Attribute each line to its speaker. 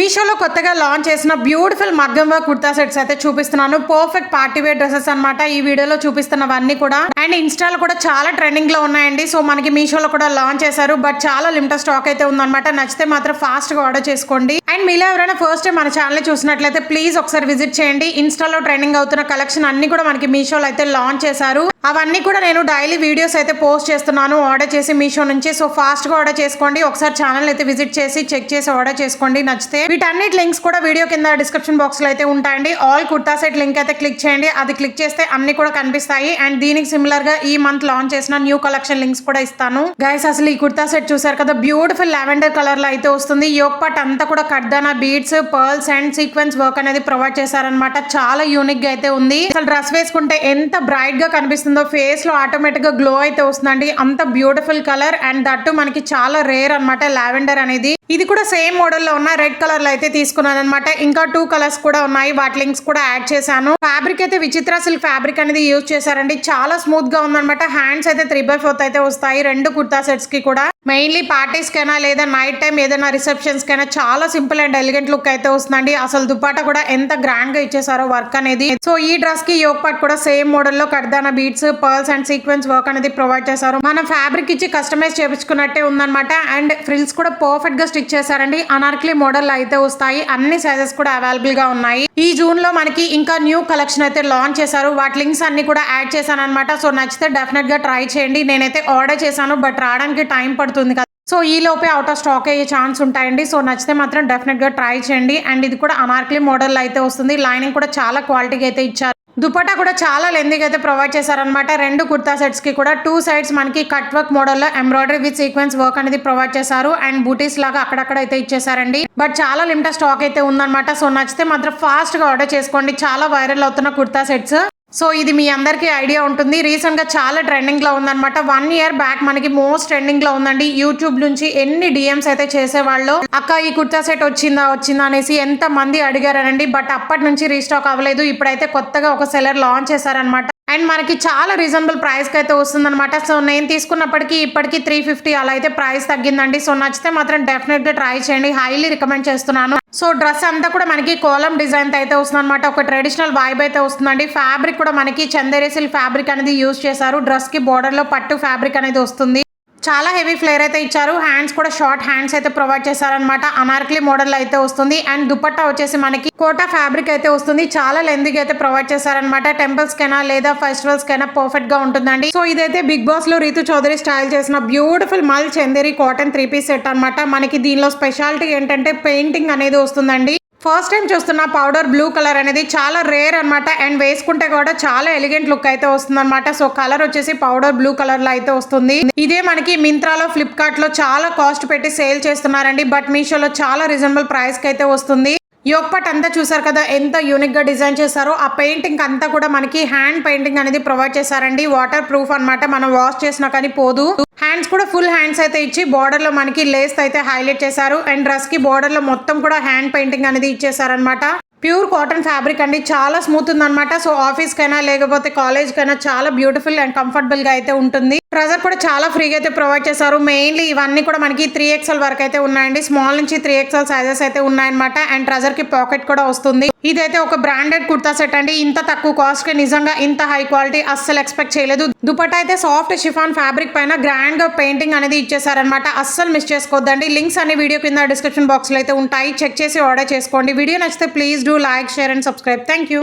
Speaker 1: మీషోలో కొత్తగా లాంచ్ చేసిన బ్యూటిఫుల్ మగ్గం వర్క్ కుర్తా సెట్స్ అయితే చూపిస్తున్నాను. పర్ఫెక్ట్ పార్టీ వేర్ డ్రెస్సెస్ అన్నమాట ఈ వీడియోలో చూపిస్తున్నవన్నీ కూడా. అండ్ ఇన్స్టాలో కూడా చాలా ట్రెండింగ్ లో ఉన్నాయండి. సో మనకి మీషోలో కూడా లాంచ్ చేశారు. బట్ చాలా లిమిటెడ్ స్టాక్ అయితే ఉందన్నమాట. నచ్చితే మాత్రం ఫాస్ట్ గా ఆర్డర్ చేసుకోండి. అండ్ మీలో ఎవరైనా ఫస్ట్ టైం మన ఛానల్ చూసినట్లయితే ప్లీజ్ ఒకసారి విజిట్ చేయండి. ఇన్స్టాలో ట్రెండింగ్ అవుతున్న కలెక్షన్ అన్ని కూడా మనకి మీషోలో అయితే లాంచ్ చేశారు. అవన్నీ కూడా నేను డైలీ వీడియోస్ అయితే పోస్ట్ చేస్తున్నాను ఆర్డర్ చేసి మీషో నుంచి. సో ఫాస్ట్ గా ఆర్డర్ చేసుకోండి. ఒకసారి ఛానల్ అయితే విజిట్ చేసి చెక్ చేసి ఆర్డర్ చేసుకోండి నచ్చితే. వీటన్నిటి లింక్స్ కూడా వీడియో కింద డిస్క్రిప్షన్ బాక్స్ లో అయితే ఉంటాయండి. ఆల్ కుర్తా సెట్ లింక్ అయితే క్లిక్ చేయండి. అది క్లిక్ చేస్తే అన్ని కూడా కనిపిస్తాయి. అండ్ దీనికి సిమిలర్ గా ఈ మంత్ లాంచ్ చేసిన న్యూ కలెక్షన్ లింక్స్ కూడా ఇస్తాను. గైస్ అసలు ఈ కుర్తా సెట్ చూసారు కదా, బ్యూటిఫుల్ లావెండర్ కలర్ లో అయితే వస్తుంది. యోక్ పార్ట్ అంతా కూడా కడ్దానా beads, pearls and sequence work అనేది ప్రొవైడ్ చేశారనమాట. చాలా యూనిక్ గా అయితే ఉంది. అసలు డ్రెస్ వేసుకుంటే ఎంత బ్రైట్ గా కనిపిస్తుందో, ఫేస్ లో ఆటోమేటిక్ గా గ్లో అయితే వస్తుందండి. అంత బ్యూటిఫుల్ కలర్ అండ్ దట్టు మనకి చాలా రేర్ అనమాట లావెండర్ అనేది. ఇది కూడా సేమ్ మోడల్ లో ఉన్న రెడ్ కలర్ లో అయితే తీసుకున్నాను అనమాట. ఇంకా 2 కలర్స్ కూడా ఉన్నాయి. వాటి లింక్స్ కూడా యాడ్ చేశాను. ఫ్యాబ్రిక్ అయితే విచిత్ర సిల్క్ ఫ్యాబ్రిక్ అనేది యూజ్ చేశారండి. చాలా స్మూత్ గా ఉందన్నమాట. హ్యాండ్స్ అయితే 3/4 అయితే వస్తాయి రెండు కుర్తా సెట్స్ కి కూడా. మెయిన్లీ పార్టీస్ కైనా లేదా నైట్ టైం ఏదైనా రిసెప్షన్స్ కైనా చాలా సింపుల్ అండ్ ఎలిగెంట్ లుక్ అయితే వస్తుందండి. అసలు దుపాటా కూడా ఎంత గ్రాండ్ గా ఇచ్చేసారో వర్క్ అనేది. సో ఈ డ్రెస్ కి యోక్ పార్ట్ కూడా సేమ్ మోడల్ లో కడ్దానా beads, pearls and sequence work అనేది ప్రొవైడ్ చేశారు. మనం ఫ్యాబ్రిక్ ఇచ్చి కస్టమైజ్ చేపించుకున్నట్టే ఉందన్నమాట. అండ్ ఫ్రిల్స్ కూడా పర్ఫెక్ట్ గా స్టిచ్ చేశారండి. అనార్కలి మోడల్ అయితే వస్తాయి. అన్ని సైజెస్ కూడా అవైలబుల్ గా ఉన్నాయి. ఈ జూన్ లో మనకి ఇంకా న్యూ కలెక్షన్ అయితే లాంచ్ చేశారు. వాటి లింక్స్ అన్ని కూడా యాడ్ చేశాను అనమాట. సో నచ్చితే డెఫినెట్ గా ట్రై చేయండి. నేనైతే ఆర్డర్ చేశాను బట్ రావడానికి టైం పడుతుంది కదా. సో ఈ లోపే అవుట్ ఆఫ్ స్టాక్ అయ్యే ఛాన్స్ ఉంటాయండి. సో నచ్చితే మాత్రం డెఫినెట్ గా ట్రై చేయండి. అండ్ ఇది కూడా అనార్కలి మోడల్ అయితే వస్తుంది. లైనింగ్ కూడా చాలా క్వాలిటీగా అయితే ఇచ్చారు. దుపట్టా కూడా చాలా లెందీగా అయితే ప్రొవైడ్ చేశారనమాట. రెండు కుర్తా సెట్స్ కి కూడా 2 సైడ్స్ మనకి కట్ వర్క్ మోడల్ లో ఎంబ్రాయిడరీ విత్ సీక్వెన్స్ వర్క్ అనేది ప్రొవైడ్ చేశారు. అండ్ బూటీస్ లాగా అక్కడక్కడ అయితే ఇచ్చేసారండి. బట్ చాలా లిమిటెడ్ స్టాక్ అయితే ఉందన్నమాట. సో నచ్చితే మాత్రం ఫాస్ట్ గా ఆర్డర్ చేసుకోండి. చాలా వైరల్ అవుతున్న కుర్తా సెట్స్. సో ఇది మీ అందరికీ ఐడియా ఉంటుంది. రీసెంట్ గా చాలా ట్రెండింగ్ లో ఉందన్నమాట. 1 ఇయర్ బ్యాక్ మనకి మోస్ట్ ట్రెండింగ్ లో ఉందండి. యూట్యూబ్ నుంచి ఎన్ని డిఎంస్ అయితే చేసేవాళ్ళు, అక్క ఈ కుర్తా సెట్ వచ్చిందా అనేసి ఎంత మంది అడిగారనండి. బట్ అప్పటి నుంచి రీస్టాక్ అవ్వలేదు. ఇప్పుడైతే కొత్తగా ఒక సెలర్ లాంచ్ చేశారనమాట. అండ్ మనకి చాలా రీజనబుల్ ప్రైస్ కి అయితే వస్తుంది అనమాట. సో నేను తీసుకున్నప్పటికీ ఇప్పటికి 350 అలా అయితే ప్రైస్ తగ్గిందండి. సో నచ్చితే మాత్రం డెఫినెట్ గా ట్రై చేయండి. హైలీ రికమెండ్ చేస్తున్నాను. సో డ్రెస్ అంతా కూడా మనకి కోలం డిజైన్ అయితే వస్తుంది అనమాట. ఒక ట్రెడిషనల్ వైబ్ అయితే వస్తుందండి. ఫ్యాబ్రిక్ కూడా మనకి చందేరి సిల్క్ ఫ్యాబ్రిక్ అనేది యూజ్ చేశారు. డ్రెస్ కి బోర్డర్ లో పట్టు ఫ్యాబ్రిక్ అనేది వస్తుంది. చాలా హెవీ ఫ్లేర్ అయితే ఇచ్చారు. హ్యాండ్స్ కూడా షార్ట్ హ్యాండ్స్ అయితే ప్రొవైడ్ చేశారనమాట. అనార్కలి మోడల్ అయితే వస్తుంది. అండ్ దుపట్టా వచ్చేసి మనకి కోటా ఫ్యాబ్రిక్ అయితే వస్తుంది. చాలా లెందీగా అయితే ప్రొవైడ్ చేశారనమాట. టెంపుల్స్ కైనా లేదా ఫెస్టివల్స్ కైనా పర్ఫెక్ట్ గా ఉంటుందండి. సో ఇదైతే బిగ్ బాస్ లో రీతు చౌదరి స్టైల్ చేసిన బ్యూటిఫుల్ మల్ చందేరి కాటన్ 3 పీస్ సెట్ అనమాట. మనకి దీనిలో స్పెషాలిటీ ఏంటంటే పెయింటింగ్ అనేది వస్తుందండి. ఫస్ట్ టైం చూస్తున్న పౌడర్ బ్లూ కలర్ అనేది చాలా రేర్ అనమాట. అండ్ వేసుకుంటే కూడా చాలా ఎలిగెంట్ లుక్ అయితే వస్తుంది అనమాట. సో కలర్ వచ్చేసి పౌడర్ బ్లూ కలర్ లో అయితే వస్తుంది. ఇదే మనకి మింత్రాలో, ఫ్లిప్కార్ట్ లో చాలా కాస్ట్ పెట్టి సేల్ చేస్తున్నారండి. బట్ మీషోలో చాలా రీజనబుల్ ప్రైస్ కి అయితే వస్తుంది. యోక్ పార్ట్ అంతా చూసారు కదా ఎంత యూనిక్ గా డిజైన్ చేశారో. ఆ పెయింటింగ్ అంతా కూడా మనకి హ్యాండ్ పెయింటింగ్ అనేది ప్రొవైడ్ చేశారండి. వాటర్ ప్రూఫ్ అనమాట. మనం వాష్ చేసినా కానీ పోదు. హ్యాండ్స్ కూడా ఫుల్ హ్యాండ్స్ అయితే ఇచ్చి బోర్డర్ లో మనకి లేస్ అయితే హైలైట్ చేశారు. అండ్ డ్రెస్ కి బోర్డర్ లో మొత్తం కూడా హ్యాండ్ పెయింటింగ్ అనేది ఇచ్చేసారనమాట. ప్యూర్ కాటన్ ఫ్యాబ్రిక్ అండి. చాలా స్మూత్ ఉందన్నమాట. సో ఆఫీస్ కైనా లేకపోతే కాలేజ్ కైనా చాలా బ్యూటిఫుల్ అండ్ కంఫర్టబుల్ గా అయితే ఉంటుంది. ట్రజర్ కూడా చాలా ఫ్రీగా అయితే ప్రొవైడ్ చేశారు. మెయిన్లీ ఇవన్నీ కూడా మనకి 3XL వరకు అయితే ఉన్నాయండి. స్మాల్ నుంచి 3XL సైజెస్ అయితే ఉన్నాయన్నమాట. అండ్ ట్రజర్ కి పాకెట్ కూడా వస్తుంది. ఇదైతే ఒక బ్రాండెడ్ కుర్తా సెట్ అండి. ఇంత తక్కువ కాస్ట్ కి నిజంగా ఇంత హై క్వాలిటీ అస్సలు ఎక్స్పెక్ట్ చేయలేదు. దుపట్టా అయితే సాఫ్ట్ షిఫాన్ ఫ్యాబ్రిక్ పైన గ్రాండ్ గా పెయింటింగ్ అనేది ఇచ్చేసారనమాట. అస్సలు మిస్ చేసుకోవద్దండి. లింక్స్ అన్ని వీడియో కింద డిస్క్రిప్షన్ బాక్స్ లో అయితే ఉంటాయి. చెక్ చేసి ఆర్డర్ చేసుకోండి. వీడియో నచ్చితే please do like, share and subscribe. Thank you.